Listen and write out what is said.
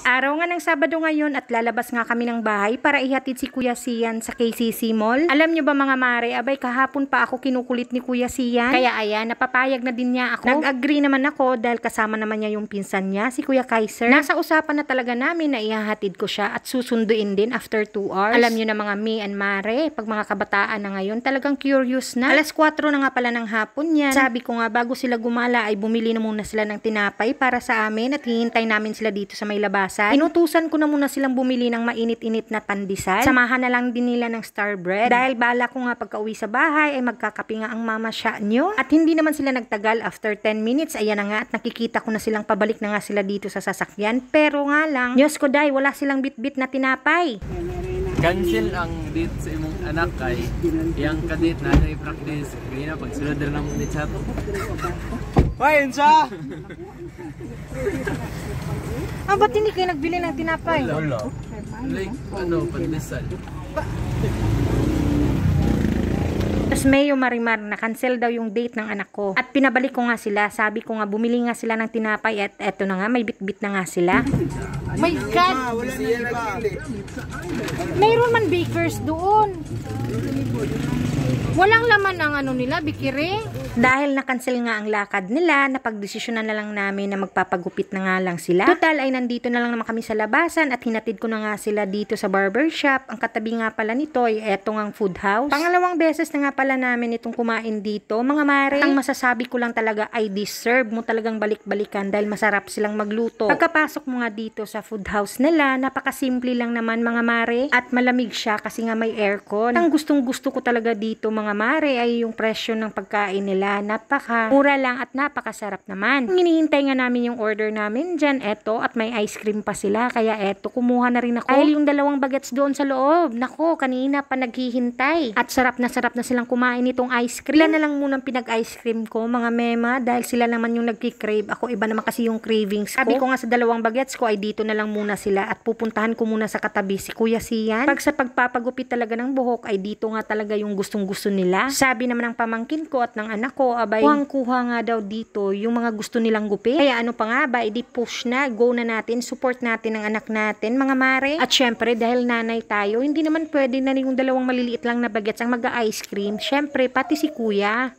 Araw nga ng Sabado ngayon at lalabas nga kami ng bahay para ihatid si Kuya Sian sa KCC Mall. Alam nyo ba mga mare, abay kahapon pa ako kinukulit ni Kuya Sian. Kaya ayan, napapayag na din niya ako. Nag-agree naman ako dahil kasama naman niya yung pinsan niya, si Kuya Kaiser. Nasa usapan na talaga namin na ihahatid ko siya at susunduin din after 2 hours. Alam nyo na mga mi and mare, pag mga kabataan na ngayon, talagang curious na. Alas 4 na nga pala ng hapon yan. Sabi ko nga bago sila gumala ay bumili na muna sila ng tinapay para sa amin at hihintay namin sila dito sa may labasan. Inutusan ko na muna silang bumili ng mainit-init na pandesal. Samahan na lang din nila ng star bread. Dahil bala ko nga pagka-uwi sa bahay ay magkakape nga ang mama siya nyo. At hindi naman sila nagtagal, after 10 minutes, ayan na nga at nakikita ko na silang pabalik na nga sila dito sa sasakyan. Pero nga lang, Diyos ko day, wala silang bit-bit na tinapay. Cancel ang date sa imong anak kay iyang kadate na i-practice. Kaya na pagsulod na lang ni chat. Wayan siya! Ba't hindi kayo nagbili ng tinapay? Wala. Like, pandesal. Tapos Mayo Marimar, na-cancel daw yung date ng anak ko. At pinabalik ko nga sila. Sabi ko nga, bumili nga sila ng tinapay at eto na nga, may bit-bit na nga sila. My God! Mayroon man bakers doon. Walang laman ang ano nila, bikiri. Dahil na-cancel nga ang lakad nila, napagdesisyonan na lang namin na magpapagupit na nga lang sila. Total ay nandito na lang naman kami sa labasan at hinatid ko na nga sila dito sa barbershop. Ang katabi nga pala nito ay etong ang food house. Pangalawang beses na nga pala namin itong kumain dito. Mga mare, ang masasabi ko lang talaga ay deserve mo talagang balik-balikan dahil masarap silang magluto. Pagkapasok mo nga dito sa food house nila, napakasimple lang naman mga mare at malamig siya kasi nga may aircon. Ang gustong gusto ko talaga dito mga mare ay yung presyo ng pagkain nila. Napaka mura lang at napakasarap naman. Hinihintay nga namin yung order namin dyan, eto, at may ice cream pa sila, kaya eto, kumuha na rin ako. Dahil yung 2 bagets doon sa loob, nako, kanina pa naghihintay. At sarap na silang kumain nitong ice cream. Ilan na lang munang pinag-ice cream ko, mga mema, dahil sila naman yung nagki-crave. Ako, iba naman kasi yung cravings ko. Sabi ko nga sa 2 bagets ko ay dito na lang muna sila at pupuntahan ko muna sa katabi si Kuya Sian. Pag sa pagpapagupit talaga ng buhok ay dito nga talaga yung gustong-gusto nila. Sabi naman ng pamangkin ko at ng anak ko, abay, kuha nga daw dito yung mga gusto nilang gupit. Kaya ano pa nga ba, edi push na, go na natin, support natin ang anak natin, mga mare. At syempre, dahil nanay tayo, hindi naman pwede na yung 2 maliliit lang na bagets ang mag-ice cream. Syempre, pati si Kuya.